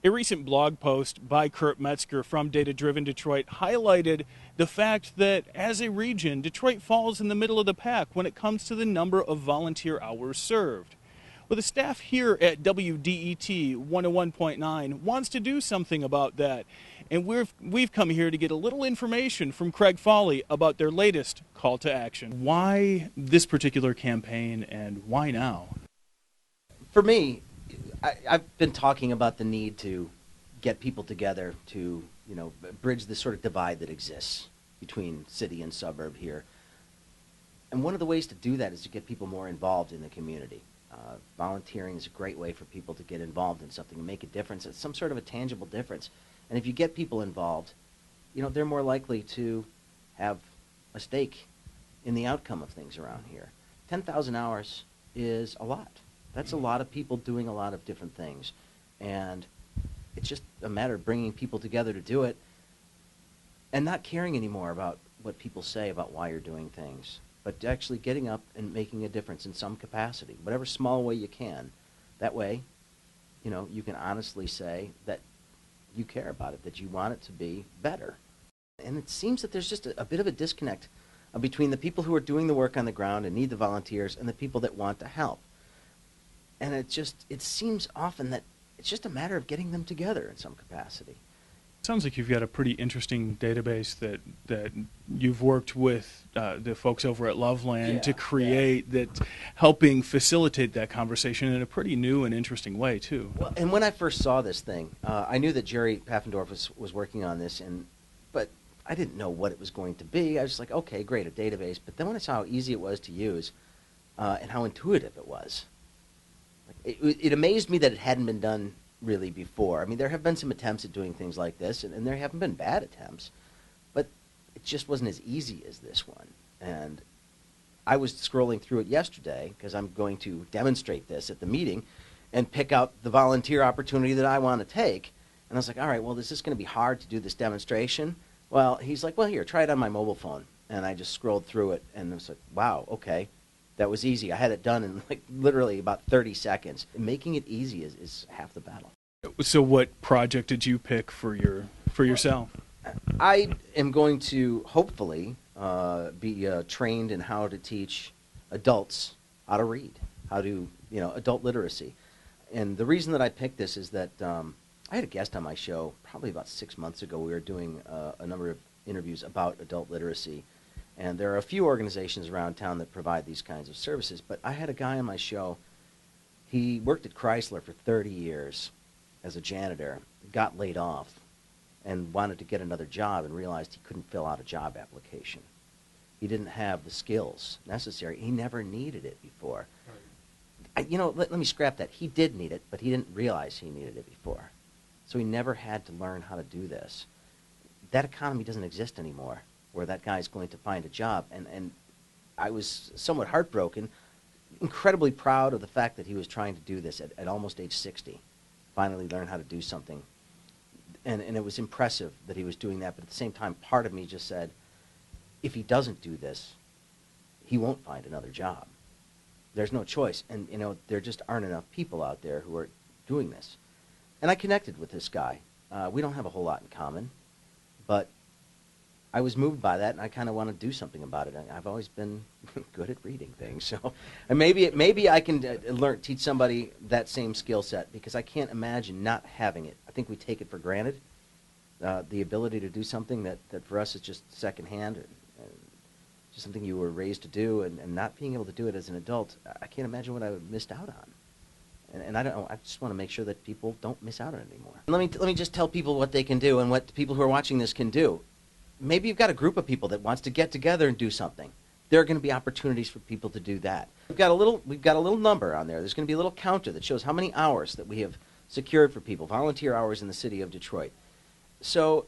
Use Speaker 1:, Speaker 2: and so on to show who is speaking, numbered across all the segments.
Speaker 1: A recent blog post by Kurt Metzger from Data Driven Detroit highlighted the fact that as a region, Detroit falls in the middle of the pack when it comes to the number of volunteer hours served. Well, the staff here at WDET 101.9 wants to do something about that, and we've come here to get a little information from Craig Fahle about their latest call to action. Why this particular campaign, and why now?
Speaker 2: For me, I've been talking about the need to get people together to, bridge the sort of divide that exists between city and suburb here. And one of the ways to do that is to get people more involved in the community. Volunteering is a great way for people to get involved in something and make a difference. It's some sort of a tangible difference. And if you get people involved, they're more likely to have a stake in the outcome of things around here. 10,000 hours is a lot. That's a lot of people doing a lot of different things. And it's just a matter of bringing people together to do it and not caring anymore about what people say about why you're doing things, but actually getting up and making a difference in some capacity, whatever small way you can. That way, you can honestly say that you care about it, that you want it to be better. And it seems that there's just a bit of a disconnect between the people who are doing the work on the ground and need the volunteers and the people that want to help. And it seems often that it's just a matter of getting them together in some capacity.
Speaker 1: Sounds like you've got a pretty interesting database that you've worked with the folks over at Loveland to create that's helping facilitate that conversation in a pretty new and interesting way, too.
Speaker 2: Well, and when I first saw this thing, I knew that Jerry Paffendorf was working on this, but I didn't know what it was going to be. I was like, okay, great, a database. But then when I saw how easy it was to use and how intuitive it was, it amazed me that it hadn't been done really before. I mean, there have been some attempts at doing things like this, and there haven't been bad attempts, but it just wasn't as easy as this one. And I was scrolling through it yesterday because I'm going to demonstrate this at the meeting and pick out the volunteer opportunity that I want to take. And I was like, all right, well, is this going to be hard to do this demonstration? Well, he's like, well, here, try it on my mobile phone. And I just scrolled through it, and I was like, wow, okay. That was easy. I had it done in literally about 30 seconds. Making it easy is half the battle.
Speaker 1: So what project did you pick for yourself?
Speaker 2: I am going to hopefully be trained in how to teach adults how to read, how to, adult literacy. And the reason that I picked this is that I had a guest on my show probably about 6 months ago. We were doing a number of interviews about adult literacy. And there are a few organizations around town that provide these kinds of services. But I had a guy on my show. He worked at Chrysler for 30 years as a janitor, got laid off, and wanted to get another job and realized he couldn't fill out a job application. He didn't have the skills necessary. He never needed it before. Let me scrap that. He did need it, but he didn't realize he needed it before. So he never had to learn how to do this. That economy doesn't exist anymore, where that guy's going to find a job. And I was somewhat heartbroken, incredibly proud of the fact that he was trying to do this at almost age 60, finally learn how to do something. And it was impressive that he was doing that, but at the same time, part of me just said, if he doesn't do this, he won't find another job. There's no choice. And, there just aren't enough people out there who are doing this. And I connected with this guy. We don't have a whole lot in common, but I was moved by that, and I kind of want to do something about it. I've always been good at reading things, so and maybe I can teach somebody that same skill set, because I can't imagine not having it. I think we take it for granted, the ability to do something that for us is just secondhand, and just something you were raised to do, and not being able to do it as an adult. I can't imagine what I would have missed out on. And I don't know. I just want to make sure that people don't miss out on it anymore. Let me just tell people what they can do and what people who are watching this can do. Maybe you've got a group of people that wants to get together and do something. There are going to be opportunities for people to do that. We've got a little number on there. There's going to be a little counter that shows how many hours that we have secured for people, volunteer hours in the city of Detroit. So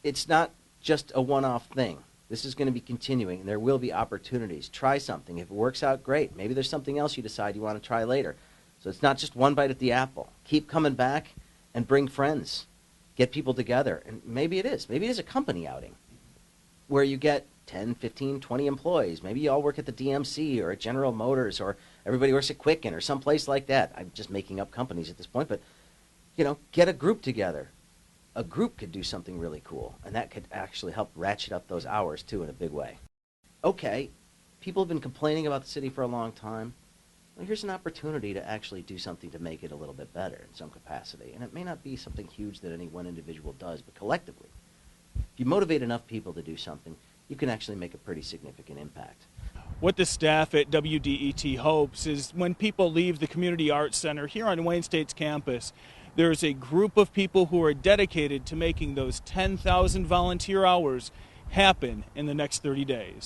Speaker 2: it's not just a one-off thing. This is going to be continuing, and there will be opportunities. Try something. If it works out, great. Maybe there's something else you decide you want to try later. So it's not just one bite at the apple. Keep coming back and bring friends. Get people together. And maybe it is. Maybe it is a company outing where you get 10, 15, 20 employees. Maybe you all work at the DMC or at General Motors, or everybody works at Quicken or someplace like that. I'm just making up companies at this point, but get a group together. A group could do something really cool, and that could actually help ratchet up those hours too in a big way. Okay, people have been complaining about the city for a long time. Well, here's an opportunity to actually do something to make it a little bit better in some capacity. And it may not be something huge that any one individual does, but collectively, if you motivate enough people to do something, you can actually make a pretty significant impact.
Speaker 1: What the staff at WDET hopes is when people leave the Community Arts Center here on Wayne State's campus, there's a group of people who are dedicated to making those 10,000 volunteer hours happen in the next 30 days.